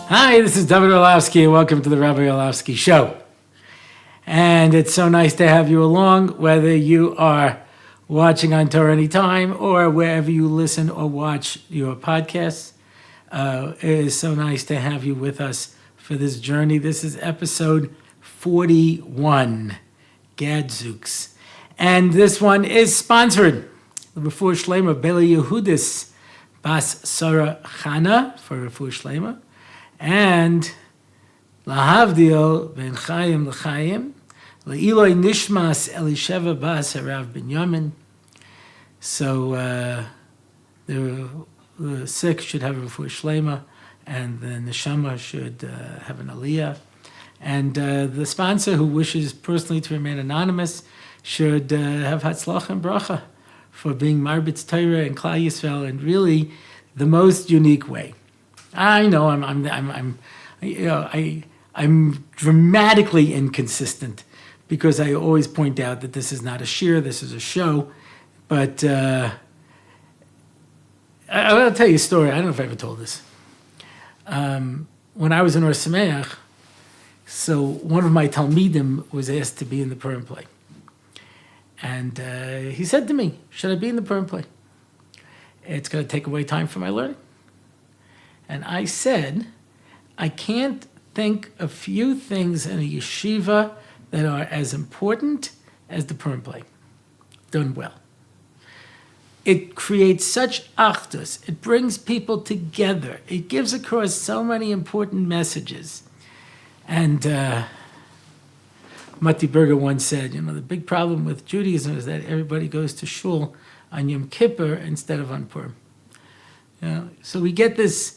Hi, this is Rabbi Orlofsky, and welcome to the Rabbi Orlofsky Show. And it's so nice to have you along, whether you are watching on Torah Anytime or wherever you listen or watch your podcasts. It is so nice to have you with us for this journey. This is episode 41, Gadzooks. And this one is sponsored Refuah Shlema Bela Yehudis Bas Sarah Chana for Refuah Shlema, and Lahavdil Ben Chaim L'Chaim Le'iloi Nishmas Elisheva Bas Harav Binyamin. So the sick should have a Refuah Shlema, and the neshama should have an aliyah. And the sponsor, who wishes personally to remain anonymous, should have hatzlacha and bracha for being Marbitz Torah and Klal Yisrael in really the most unique way. I know I'm dramatically inconsistent because I always point out that this is not a shir, this is a show. But I'll tell you a story. I don't know if I ever told this. When I was in Or Sameach, so one of my Talmidim was asked to be in the Purim play. And he said to me, should I be in the Purim play? It's going to take away time from my learning. And I said, I can't think of few things in a yeshiva that are as important as the Purim play, done well. It creates such achdus. It brings people together. It gives across so many important messages. And Matti Berger once said, the big problem with Judaism is that everybody goes to shul on Yom Kippur instead of on Purim. So we get this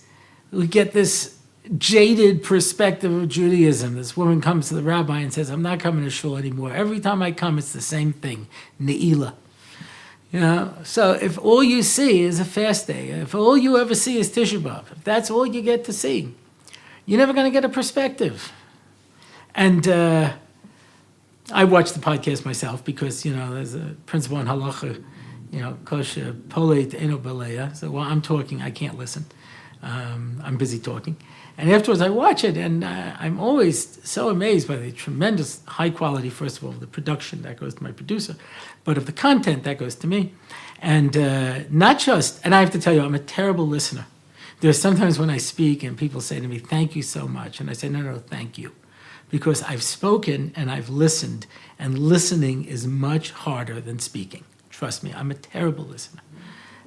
jaded perspective of Judaism. This woman comes to the rabbi and says, I'm not coming to shul anymore. Every time I come, it's the same thing, ne'ilah. So if all you see is a fast day, if all you ever see is Tisha B'Av, if that's all you get to see, you're never going to get a perspective. And I watch the podcast myself because, there's a principle in halacha, kosher poleit eno beleya. So while I'm talking, I can't listen. I'm busy talking. And afterwards I watch it, and I'm always so amazed by the tremendous high quality, first of all, of the production that goes to my producer, but of the content that goes to me. And not just, and I have to tell you, I'm a terrible listener. There's sometimes when I speak and people say to me, thank you so much. And I say, no, thank you. Because I've spoken and I've listened, and listening is much harder than speaking. Trust me, I'm a terrible listener.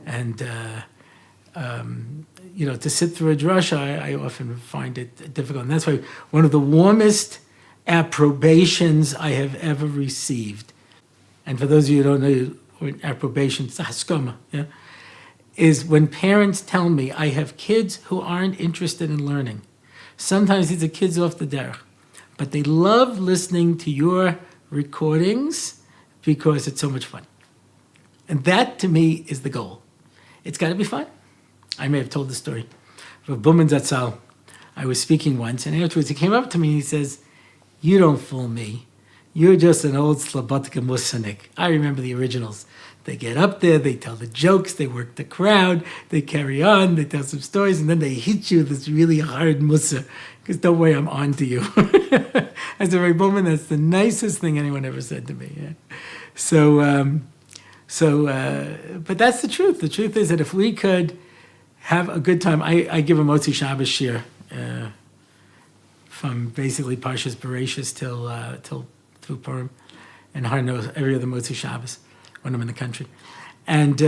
And, to sit through a drasha, I often find it difficult. And that's why one of the warmest approbations I have ever received, and for those of you who don't know what approbation, it's a haskama, is when parents tell me I have kids who aren't interested in learning. Sometimes these are kids off the derech, but they love listening to your recordings because it's so much fun. And that, to me, is the goal. It's got to be fun. I may have told the story. For Buman Zatzal, I was speaking once, and afterwards he came up to me and he says, you don't fool me. You're just an old Slobodka Musanik. I remember the originals. They get up there, they tell the jokes, they work the crowd, they carry on, they tell some stories, and then they hit you with this really hard musa. Because don't worry, I'm on to you. I said, Ray Bowman, that's the nicest thing anyone ever said to me. Yeah. But that's the truth. The truth is that if we could have a good time, I give a Motzi Shabbos shir from basically Parshas Bereshis till through Purim, and Har knows every other Motzi Shabbos when I'm in the country. And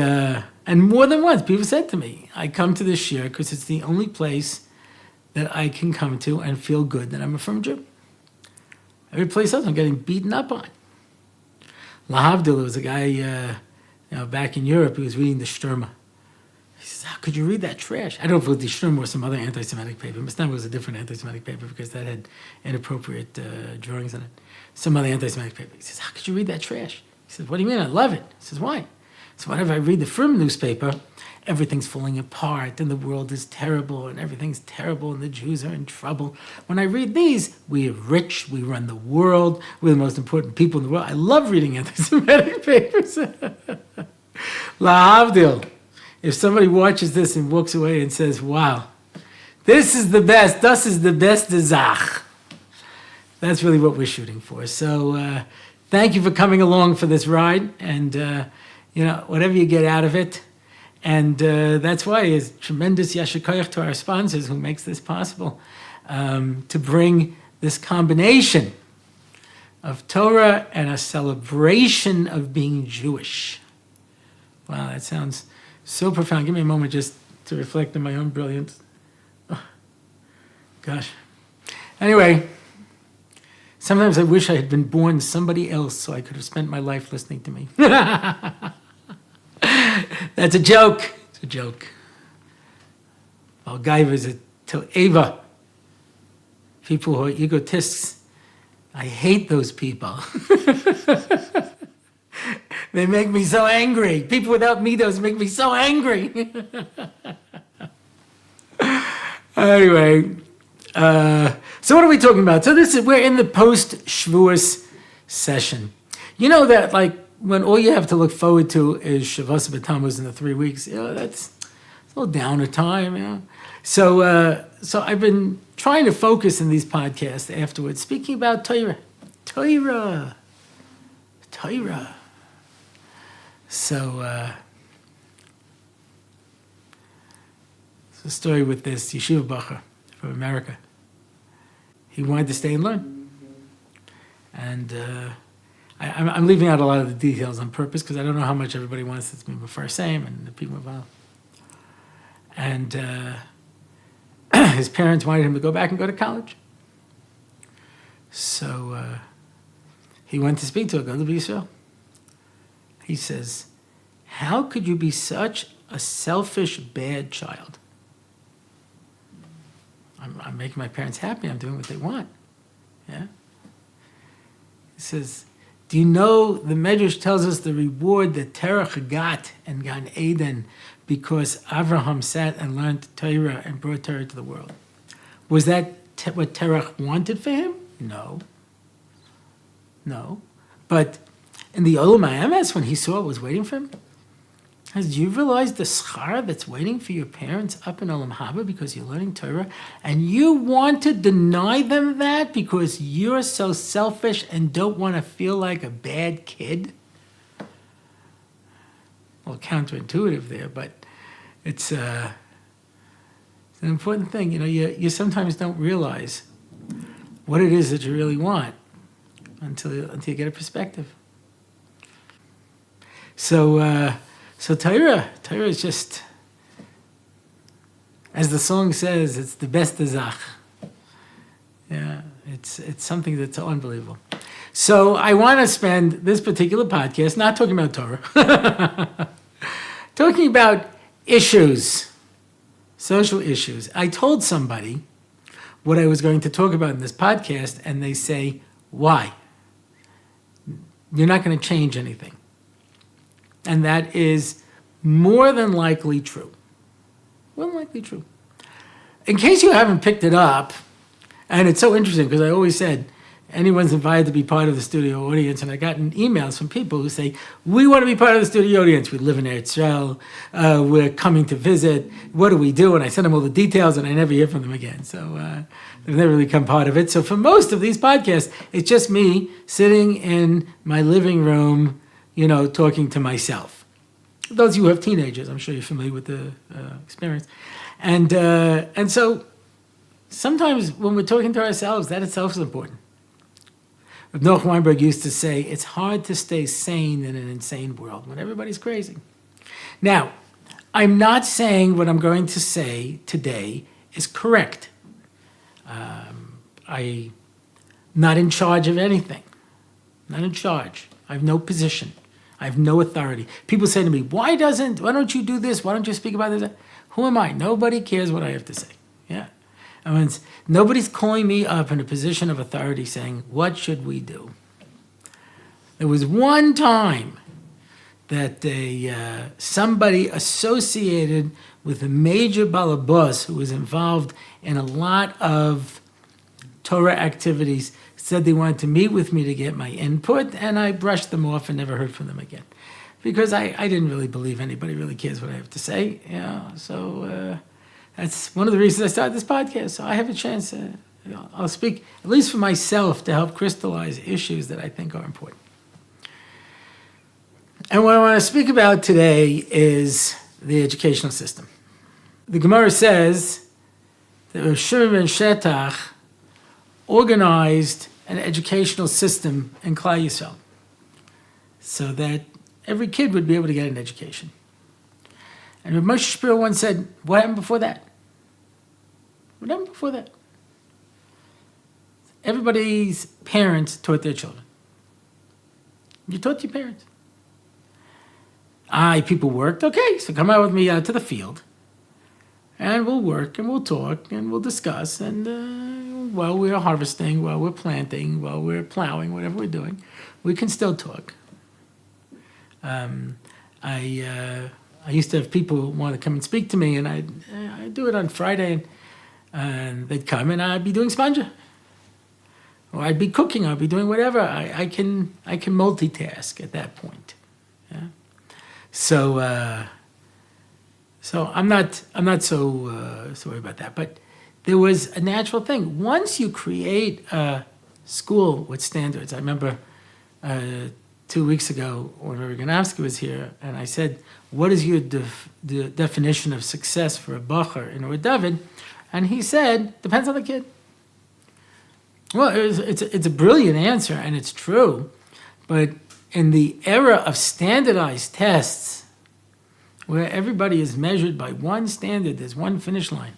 more than once, people said to me, I come to this shir because it's the only place that I can come to and feel good that I'm a firm Jew. Every place else I'm getting beaten up on. Lahavdil was a guy back in Europe, he was reading the Sturma. He says, how could you read that trash? I don't know if it was the Sturma or some other anti-Semitic paper. Muslim was a different anti-Semitic paper because that had inappropriate drawings in it. Some other anti-Semitic paper. He says, how could you read that trash? He says, what do you mean? I love it. He says, why? So whenever I read the Frum newspaper, everything's falling apart and the world is terrible and everything's terrible and the Jews are in trouble. When I read these, we are rich, we run the world, we're the most important people in the world. I love reading anti-Semitic papers. Lahavdil. If somebody watches this and walks away and says, wow, This is the best. Das is the best Zach. That's really what we're shooting for. So thank you for coming along for this ride, and whatever you get out of it. And that's why it's tremendous yasher koach to our sponsors who makes this possible, to bring this combination of Torah and a celebration of being Jewish. Wow, that sounds so profound. Give me a moment just to reflect on my own brilliance. Oh, gosh. Anyway, sometimes I wish I had been born somebody else so I could have spent my life listening to me. That's a joke. It's a joke. Balgaiva is a to'eva. People who are egotists. I hate those people. They make me so angry. People without middos make me so angry. Anyway, so what are we talking about? So we're in the post-Shavuos session. You know that, like, when all you have to look forward to is Shavuos B'Tammuz in the 3 weeks, that's a little downer time, So I've been trying to focus in these podcasts afterwards, speaking about Torah. So, it's a story with this yeshiva bacher from America. He wanted to stay and learn. And I'm leaving out a lot of the details on purpose because I don't know how much everybody wants to be before same and the people involved. And his parents wanted him to go back and go to college. So he went to speak to a Gadol B'Yisrael. He says, how could you be such a selfish, bad child? I'm making my parents happy. I'm doing what they want. Yeah. He says, do you know the Medrash tells us the reward that Terach got in Gan Eden because Avraham sat and learned Torah and brought Torah to the world? Was that what Terach wanted for him? No. But in the Olam HaEmes, when he saw what was waiting for him, do you realize the schar that's waiting for your parents up in Olam Haba because you're learning Torah, and you want to deny them that because you're so selfish and don't want to feel like a bad kid? Well, counterintuitive there, but it's an important thing. You sometimes don't realize what it is that you really want until you get a perspective. So Torah is just, as the song says, it's the best Zach. Yeah, it's something that's unbelievable. So I want to spend this particular podcast not talking about Torah, talking about issues, social issues. I told somebody what I was going to talk about in this podcast, and they say, why? You're not going to change anything. And that is more than likely true. More than likely true. In case you haven't picked it up, and it's so interesting because I always said, anyone's invited to be part of the studio audience, and I gotten emails from people who say, we want to be part of the studio audience. We live in Eretz Yisrael. We're coming to visit. What do we do? And I send them all the details, and I never hear from them again. So they've never really become part of it. So for most of these podcasts, it's just me sitting in my living room, talking to myself. Those of you who have teenagers, I'm sure you're familiar with the experience. And so sometimes when we're talking to ourselves, that itself is important. Noach Weinberg used to say, it's hard to stay sane in an insane world when everybody's crazy. Now, I'm not saying what I'm going to say today is correct. I'm not in charge of anything. Not in charge. I have no position. I have no authority. People say to me, why don't you do this? Why don't you speak about this? Who am I? Nobody cares what I have to say. Yeah. I mean, nobody's calling me up in a position of authority saying, what should we do? There was one time that somebody associated with a major balabos who was involved in a lot of Torah activities said they wanted to meet with me to get my input, and I brushed them off and never heard from them again. Because I didn't really believe anybody really cares what I have to say. So That's one of the reasons I started this podcast. So I have a chance. I'll speak, at least for myself, to help crystallize issues that I think are important. And what I want to speak about today is the educational system. The Gemara says that Rav Shimon ben Shetach organized an educational system in Klal Yisrael so that every kid would be able to get an education. And Rav Moshe Shapiro once said, what happened before that? What happened before that? Everybody's parents taught their children. You taught your parents. People worked. Okay, so come out with me out to the field. And we'll work and we'll talk and we'll discuss. And while we're harvesting, while we're planting, while we're plowing, whatever we're doing, we can still talk. I used to have people want to come and speak to me, and I'd do it on Friday, and they'd come, and I'd be doing sponja. Or I'd be cooking, I'd be doing whatever. I can multitask at that point. Yeah? So I'm not so worried about that. But there was a natural thing. Once you create a school with standards, I remember 2 weeks ago when Rabbi Orlofsky was here, and I said, what is your the definition of success for a bacher in Or David? And he said, depends on the kid. Well, it's a brilliant answer, and it's true. But in the era of standardized tests, where everybody is measured by one standard, there's one finish line.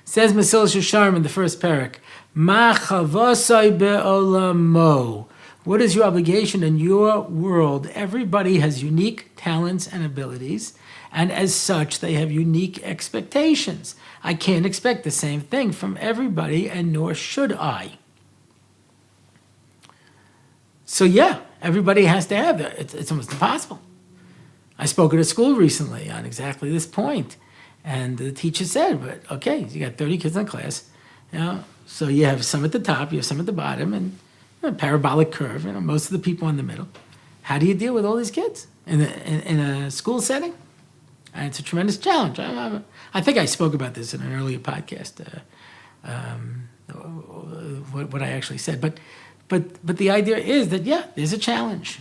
Says Mesilas Yesharim in the first parak, Ma chavasai be'olamo. What is your obligation in your world? Everybody has unique talents and abilities, and as such, they have unique expectations. I can't expect the same thing from everybody, and nor should I. So yeah, everybody has to have that. It's almost impossible. I spoke at a school recently on exactly this point, and the teacher said, "But okay, you got 30 kids in class, so you have some at the top, you have some at the bottom, and a parabolic curve. Most of the people in the middle. How do you deal with all these kids in a school setting? And it's a tremendous challenge. I think I spoke about this in an earlier podcast. What I actually said, but the idea is that there's a challenge,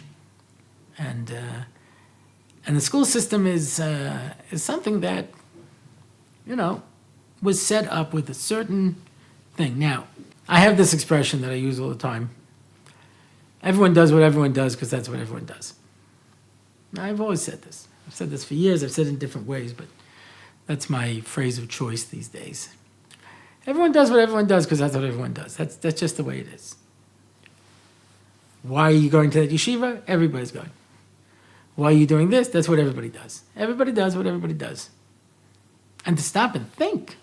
and the school system is something that was set up with a certain thing. Now, I have this expression that I use all the time. Everyone does what everyone does because that's what everyone does. Now, I've always said this. I've said this for years. I've said it in different ways, but that's my phrase of choice these days. Everyone does what everyone does because that's what everyone does. That's just the way it is. Why are you going to that yeshiva? Everybody's going. Why are you doing this? That's what everybody does. Everybody does what everybody does. And to stop and think,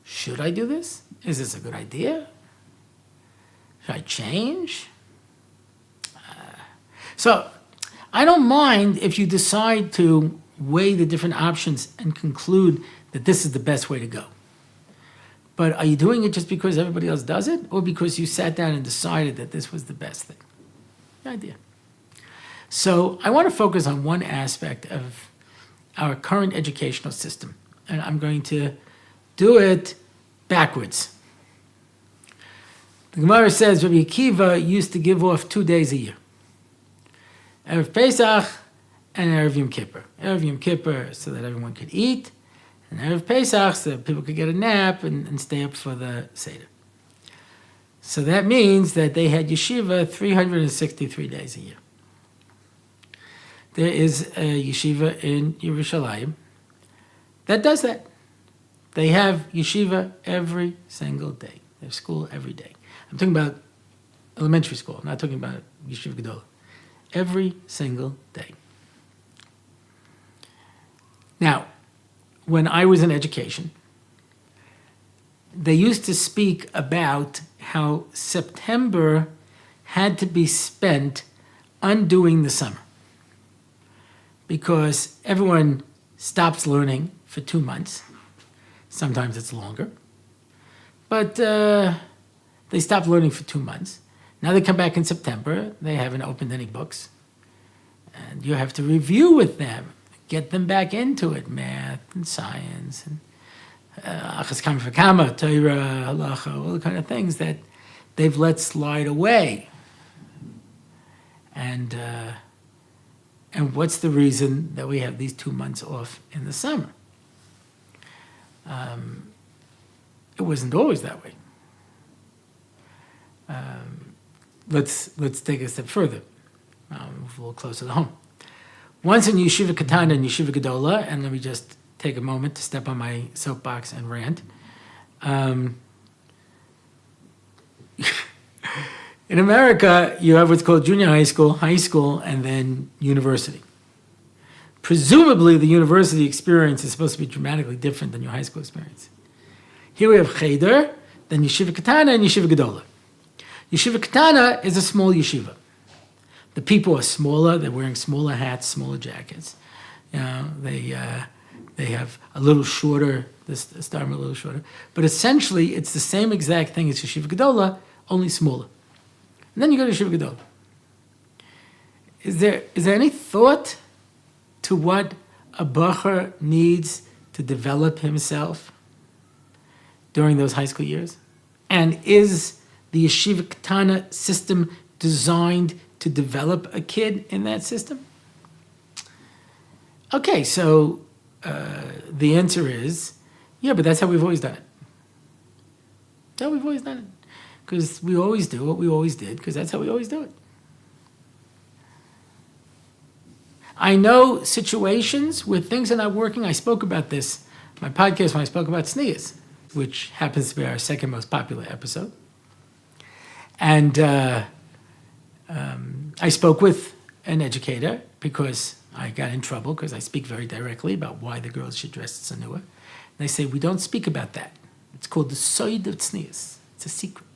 should I do this? Is this a good idea? Should I change? So I don't mind if you decide to weigh the different options and conclude that this is the best way to go. But are you doing it just because everybody else does it, or because you sat down and decided that this was the best thing? The idea. So I want to focus on one aspect of our current educational system, and I'm going to do it backwards. The Gemara says Rabbi Akiva used to give off 2 days a year. Erev Pesach and Erev Yom Kippur. Erev Yom Kippur so that everyone could eat, and Erev Pesach so that people could get a nap and stay up for the Seder. So that means that they had yeshiva 363 days a year. There is a yeshiva in Yerushalayim that does that. They have yeshiva every single day. They have school every day. I'm talking about elementary school. I'm not talking about yeshiva gedola. Every single day. Now, when I was in education, they used to speak about how September had to be spent undoing the summer, because everyone stops learning for 2 months. Sometimes it's longer. But they stop learning for 2 months. Now they come back in September. They haven't opened any books. And you have to review with them, get them back into it, math and science and achas kama v'kama, Torah, halacha, all the kind of things that they've let slide away. And what's the reason that we have these 2 months off in the summer? It wasn't always that way. Let's take a step further. Move a little closer to home. Once in Yeshiva Katana and Yeshiva Gedola, and let me just take a moment to step on my soapbox and rant. In America, you have what's called junior high school, and then university. Presumably, the university experience is supposed to be dramatically different than your high school experience. Here we have Cheder, then Yeshiva Katana and Yeshiva Gedola. Yeshiva Katana is a small yeshiva. The people are smaller. They're wearing smaller hats, smaller jackets. You know, they have a little shorter. The starting a little shorter, but essentially it's the same exact thing as Yeshiva Gedola, only smaller. And then you go to Yeshiva Gedola. Is there any thought to what a bacher needs to develop himself during those high school years? And is the Yeshiva Katana system designed to develop a kid in that system? Okay, so the answer is, yeah, but that's how we've always done it. That's how we've always done it. Because we always do what we always did, because that's how we always do it. I know situations where things are not working. I spoke about this in my podcast when I spoke about tznius, which happens to be our second most popular episode. And I spoke with an educator because I got in trouble because I speak very directly about why the girls should dress tzanua. And they say, we don't speak about that. It's called the soid of tznius. It's a secret.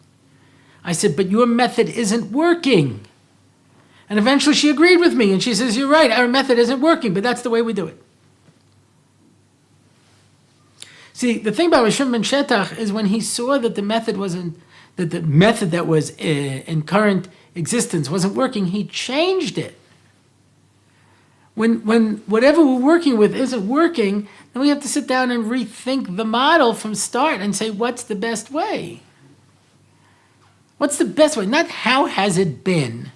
I said, but your method isn't working. And eventually she agreed with me, and she says, you're right, our method isn't working, but that's the way we do it. See, the thing about Rishon ben Shetach is when he saw that the method that was in current existence wasn't working, he changed it. When whatever we're working with isn't working, then we have to sit down and rethink the model from start and say, what's the best way? What's the best way? Not how has it been.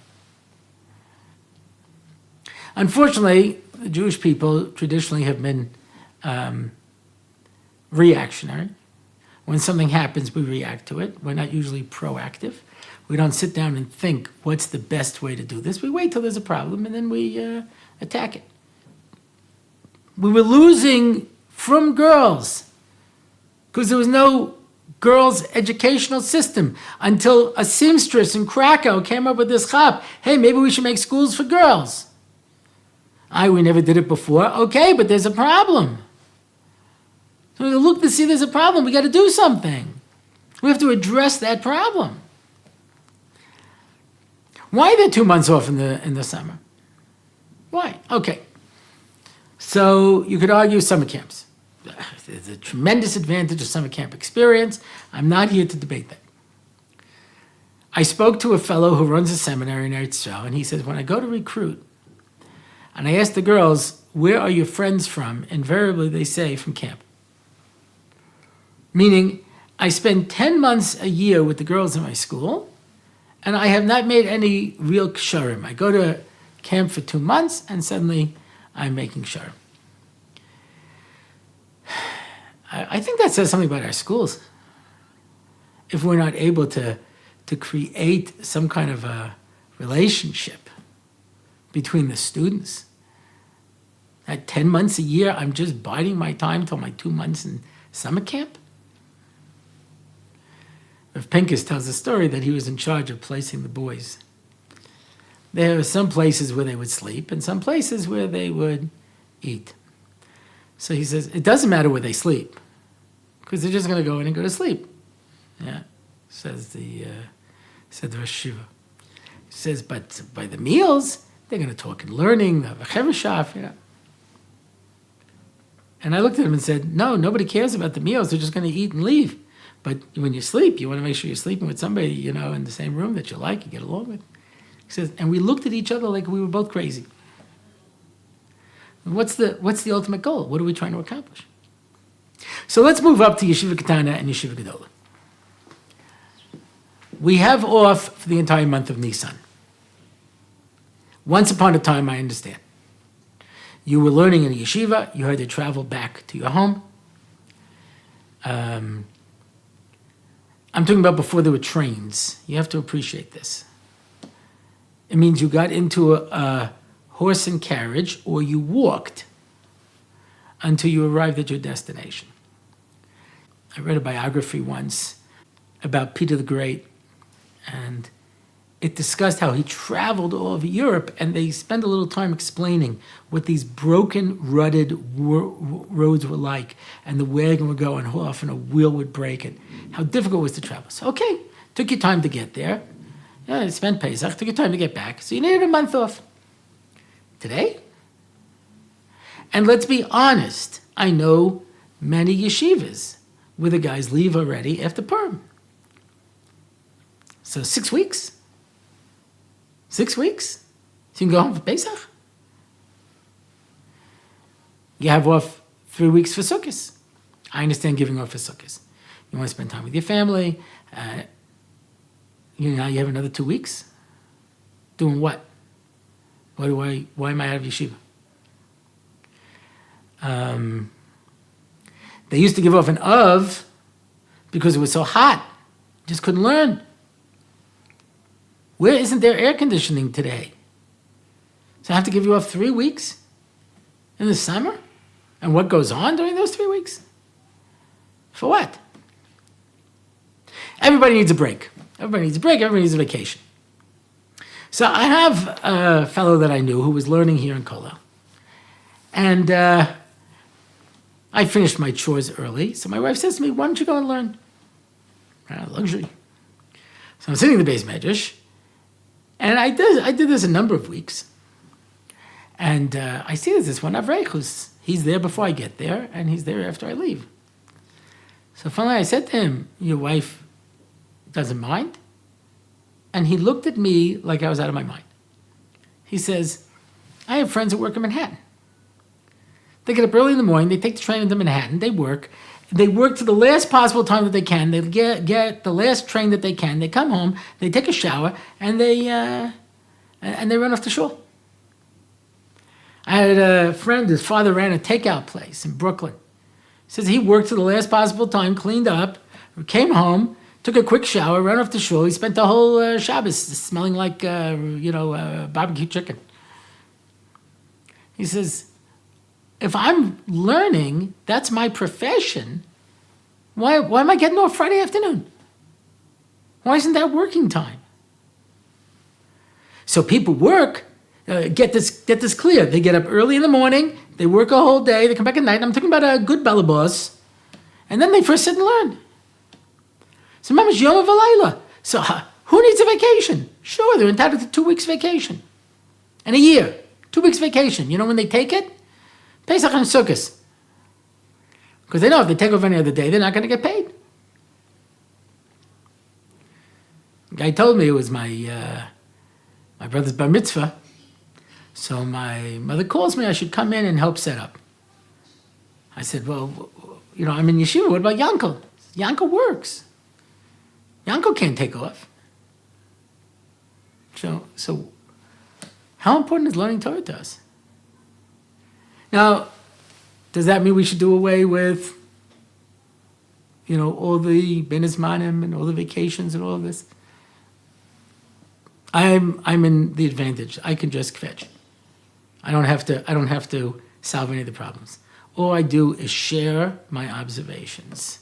Unfortunately, the Jewish people traditionally have been reactionary. When something happens, we react to it. We're not usually proactive. We don't sit down and think, what's the best way to do this? We wait till there's a problem and then we attack it. We were losing from girls because there was no girls' educational system until a seamstress in Krakow came up with this chap. Hey, maybe we should make schools for girls. We never did it before. Okay, but there's a problem. So we look to see there's a problem. We got to do something. We have to address that problem. Why are there 2 months off in the summer? Why? Okay. So you could argue summer camps. There's a tremendous advantage of summer camp experience. I'm not here to debate that. I spoke to a fellow who runs a seminary in Eretz Yisrael, and he says, when I go to recruit, and I ask the girls, where are your friends from? Invariably, they say, from camp. Meaning, I spend 10 months a year with the girls in my school, and I have not made any real ksharim. I go to camp for 2 months, and suddenly I'm making ksharim. I think that says something about our schools. If we're not able to create some kind of a relationship between the students. At 10 months a year, I'm just biding my time till my 2 months in summer camp. Rav Pincus tells a story that he was in charge of placing the boys. There were some places where they would sleep and some places where they would eat. So he says, it doesn't matter where they sleep because they're just going to go in and go to sleep. Yeah, said the Rosh Yeshiva. He says, but by the meals, they're going to talk and learning, the Chevreshaf, you know. And I looked at him and said, no, nobody cares about the meals. They're just going to eat and leave. But when you sleep, you want to make sure you're sleeping with somebody, you know, in the same room that you like, you get along with. He says, and we looked at each other like we were both crazy. What's the ultimate goal? What are we trying to accomplish? So let's move up to Yeshiva Katana and Yeshiva Gedola. We have off for the entire month of Nisan. Once upon a time, I understand. You were learning in a yeshiva, you had to travel back to your home. I'm talking about before there were trains. You have to appreciate this. It means you got into a horse and carriage, or you walked until you arrived at your destination. I read a biography once about Peter the Great, and it discussed how he traveled all over Europe, and they spent a little time explaining what these broken, rutted roads were like, and the wagon would go, and how often a wheel would break, and how difficult it was to travel. So, okay, took you time to get there. Yeah, you spent Pesach, took you time to get back, so you needed a month off. Today? And let's be honest, I know many yeshivas where the guys leave already after Purim. So 6 weeks? 6 weeks? So you can go home for Pesach? You have off 3 weeks for Sukkot. I understand giving off for Sukkot. You want to spend time with your family. You have another 2 weeks? Doing what? Why am I out of yeshiva? They used to give off an Av because it was so hot. Just couldn't learn. Where isn't there air conditioning today? So I have to give you off 3 weeks in the summer? And what goes on during those 3 weeks? For what? Everybody needs a break. Everybody needs a break. Everybody needs a vacation. So I have a fellow that I knew who was learning here in Kollel. And I finished my chores early. So my wife says to me, why don't you go and learn? Luxury. So I'm sitting in the Beis Medrash. And I did this a number of weeks. And I see there's this one Avrech he's there before I get there, and he's there after I leave. So finally I said to him, your wife doesn't mind? And he looked at me like I was out of my mind. He says, I have friends that work in Manhattan. They get up early in the morning, they take the train into Manhattan, they work to the last possible time that they can, they get the last train that they can, they come home, they take a shower, and they run off to shul. I had a friend, his father ran a takeout place in Brooklyn. He says he worked to the last possible time, cleaned up, came home, took a quick shower, ran off to shul. He spent the whole Shabbos smelling like, barbecue chicken. He says, if I'm learning, that's my profession, why am I getting off Friday afternoon? Why isn't that working time? So people work, get this clear. They get up early in the morning, they work a whole day, they come back at night. I'm talking about a good balabos, and then they first sit and learn. So mamash yom v'layla. So who needs a vacation? Sure, they're entitled to 2 weeks vacation. And a year, 2 weeks vacation. You know when they take it? Pesach and Sukkot. Because they know if they take off any other day, they're not going to get paid. The guy told me it was my brother's bar mitzvah. So my mother calls me, I should come in and help set up. I said, well, I'm in yeshiva. What about Yankel? Yankel works. Yankel can't take off. So how important is learning Torah to us? Now, does that mean we should do away with, all the Ben Izmanim and all the vacations and all of this? I'm in the advantage. I can just kvetch. I don't have to solve any of the problems. All I do is share my observations.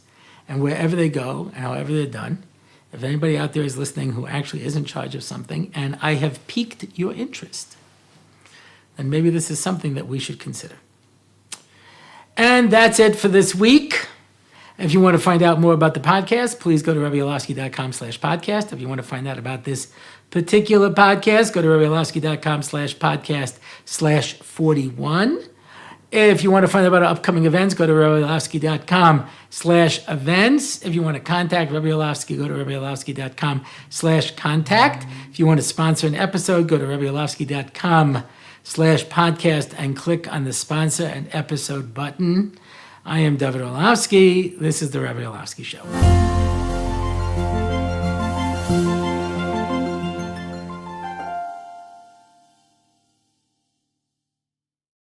And wherever they go and however they're done, if anybody out there is listening who actually is in charge of something and I have piqued your interest, then maybe this is something that we should consider. And that's it for this week. If you want to find out more about the podcast, please go to RabbiOrlofsky.com/podcast. If you want to find out about this particular podcast, go to RabbiOrlofsky.com/podcast/41. If you want to find out about our upcoming events, go to RabbiOrlofsky.com/events. If you want to contact Rabbi Orlofsky, go to RabbiOrlofsky.com/contact. If you want to sponsor an episode, go to RabbiOrlofsky.com/podcast and click on the sponsor and episode button. I am David Orlofsky. This is the Rabbi Orlofsky Show.